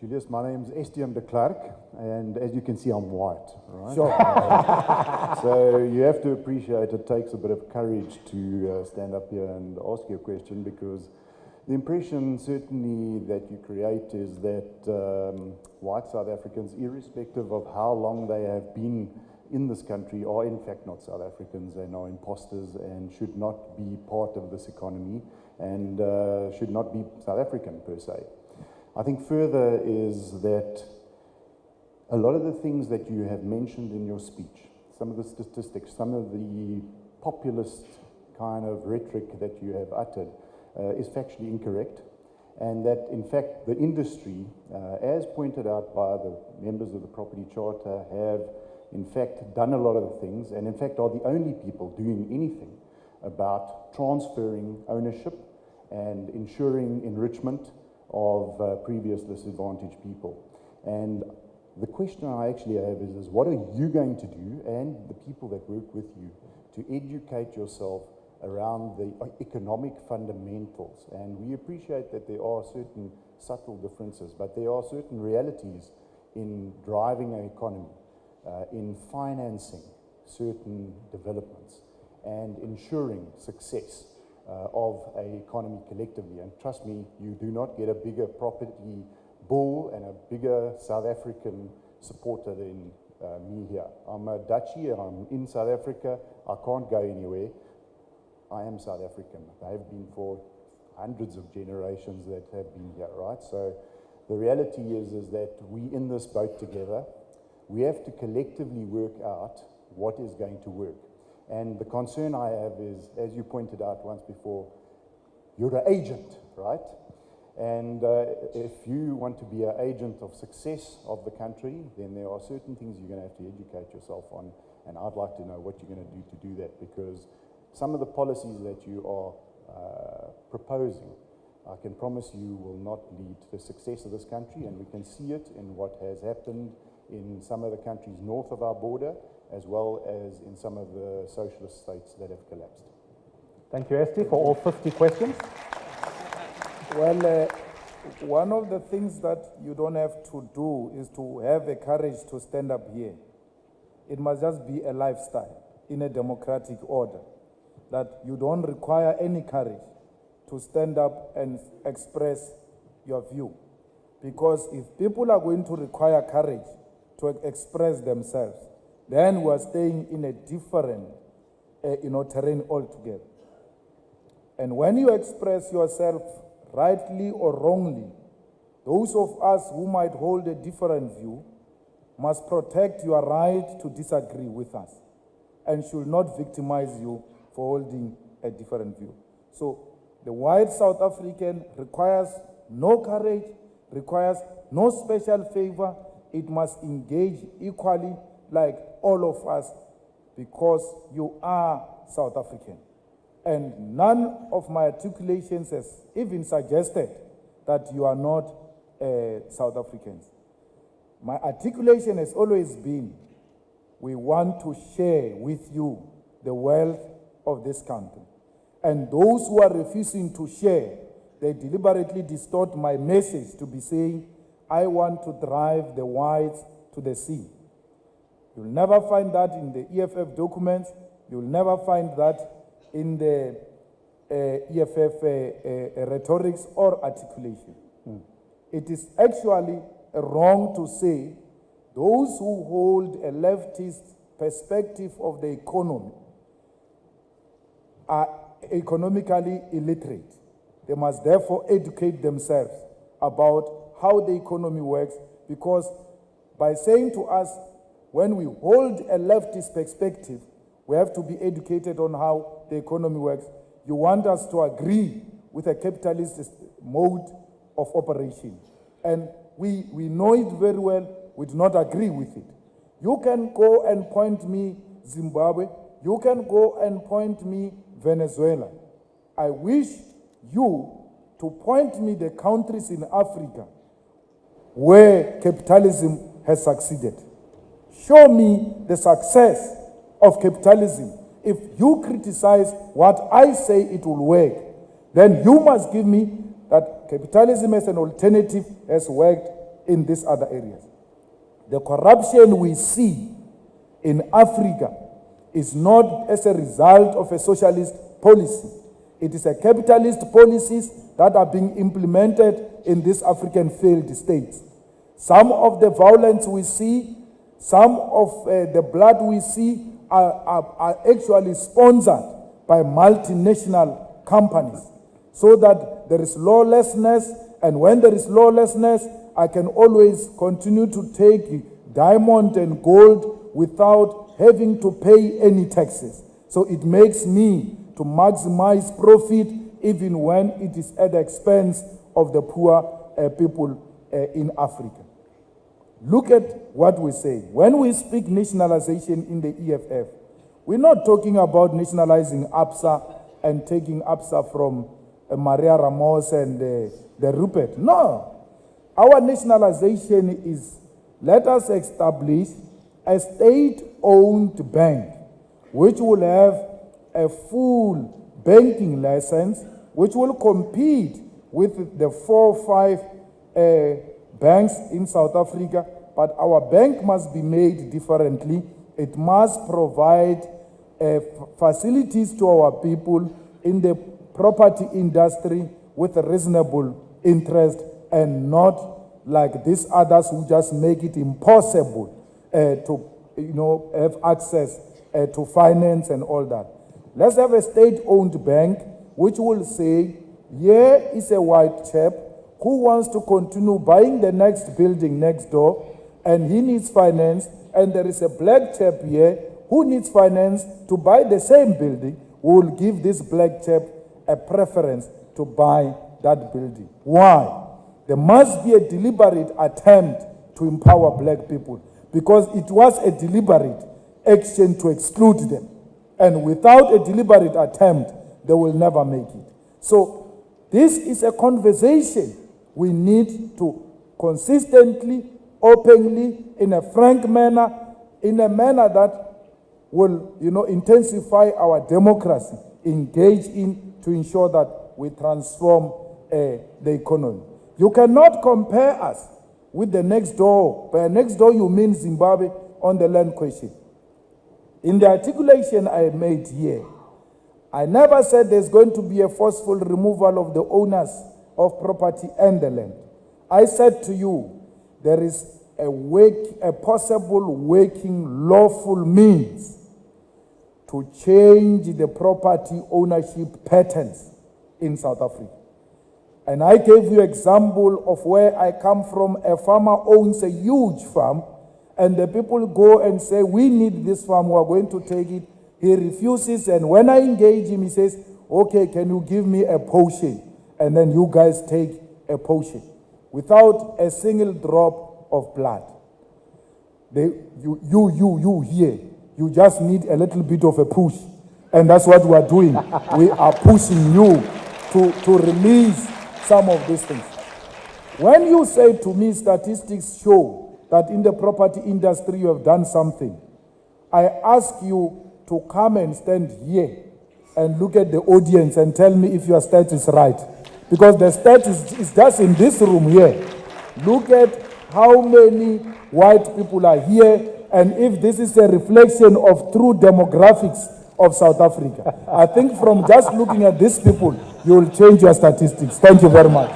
Julius, my name's Estienne de Klerk, and as you can see, I'm white, right? Sure. So you have to appreciate it takes a bit of courage to stand up here and ask you a question, because the impression certainly that you create is that white South Africans, irrespective of how long they have been in this country, are in fact not South Africans and are imposters and should not be part of this economy and should not be South African per se. I think further is that a lot of the things that you have mentioned in your speech, some of the statistics, some of the populist kind of rhetoric that you have uttered is factually incorrect, and that in fact the industry, as pointed out by the members of the Property Charter, have in fact done a lot of the things, and in fact are the only people doing anything about transferring ownership and ensuring enrichment of previous disadvantaged people. And the question I actually have is what are you going to do, and the people that work with you, to educate yourself around the economic fundamentals? And we appreciate that there are certain subtle differences, but there are certain realities in driving an economy, in financing certain developments, and ensuring success of an economy collectively. And trust me, you do not get a bigger property bull and a bigger South African supporter than me here. I'm a Dutchie and I'm in South Africa. I can't go anywhere. I am South African. I have been for hundreds of generations that have been here, right? So the reality is that we in this boat together. We have to collectively work out what is going to work. And the concern I have is, as you pointed out once before, you're an agent, right? And if you want to be an agent of success of the country, then there are certain things you're going to have to educate yourself on. And I'd like to know what you're going to do that, because some of the policies that you are proposing, I can promise you will not lead to the success of this country, and we can see it in what has happened in some of the countries north of our border, as well as in some of the socialist states that have collapsed. Thank you, Esti, for all 50 questions. Well, one of the things that you don't have to do is to have a courage to stand up here. It must just be a lifestyle in a democratic order, that you don't require any courage to stand up and express your view. Because if people are going to require courage to express themselves, then we are staying in a different terrain altogether. And when you express yourself rightly or wrongly, those of us who might hold a different view must protect your right to disagree with us and should not victimize you for holding a different view. So the white South African requires no courage, requires no special favor. It must engage equally like all of us, because you are South African. And none of my articulations has even suggested that you are not South Africans. My articulation has always been, we want to share with you the wealth of this country. And those who are refusing to share, they deliberately distort my message to be saying, I want to drive the whites to the sea. You'll never find that in the EFF documents. You'll never find that in the EFF rhetorics or articulation. It is actually wrong to say those who hold a leftist perspective of the economy are economically illiterate. They must therefore educate themselves about how the economy works, because by saying to us, when we hold a leftist perspective, we have to be educated on how the economy works. You want us to agree with a capitalist mode of operation. And we know it very well. We do not agree with it. You can go and point me Zimbabwe. You can go and point me Venezuela. I wish you to point me the countries in Africa where capitalism has succeeded. Show me the success of capitalism. If you criticize what I say it will work, then you must give me that capitalism as an alternative has worked in these other areas. The corruption we see in Africa is not as a result of a socialist policy. It is a capitalist policies that are being implemented in these African failed states. Some of the violence we see, some of the blood we see are actually sponsored by multinational companies, so that there is lawlessness, and when there is lawlessness, I can always continue to take diamond and gold without having to pay any taxes. So it makes me to maximize profit even when it is at the expense of the poor people in Africa. Look at what we say. When we speak nationalization in the EFF, we're not talking about nationalizing ABSA and taking ABSA from Maria Ramos and the Rupert. No. Our nationalization is, let us establish a state-owned bank which will have a full banking license, which will compete with the 4 or 5 banks in South Africa, but our bank must be made differently. It must provide facilities to our people in the property industry with a reasonable interest, and not like these others who just make it impossible to have access to finance and all that. Let's have a state-owned bank which will say, here is a white chap who wants to continue buying the next building next door, and he needs finance, and there is a black chap here who needs finance to buy the same building. We will give this black chap a preference to buy that building. Why? There must be a deliberate attempt to empower black people, because it was a deliberate action to exclude them. And without a deliberate attempt, they will never make it. So this is a conversation we need to consistently, openly, in a frank manner, in a manner that will, intensify our democracy, engage in to ensure that we transform the economy. You cannot compare us with the next door. By next door, you mean Zimbabwe on the land question. In the articulation I made here, I never said there's going to be a forceful removal of the owners of property and the land. I said to you, there is a possible working lawful means to change the property ownership patterns in South Africa. And I gave you example of where I come from. A farmer owns a huge farm, and the people go and say, we need this farm, we are going to take it. He refuses, and when I engage him, he says, okay, can you give me a portion? And then you guys take a portion without a single drop of blood. You here, you just need a little bit of a push. And that's what we are doing. We are pushing you to release some of these things. When you say to me, statistics show that in the property industry you have done something, I ask you to come and stand here and look at the audience and tell me if your stat is right. Because the stat is just in this room here. Look at how many white people are here, and if this is a reflection of true demographics of South Africa. I think from just looking at these people, you will change your statistics. Thank you very much.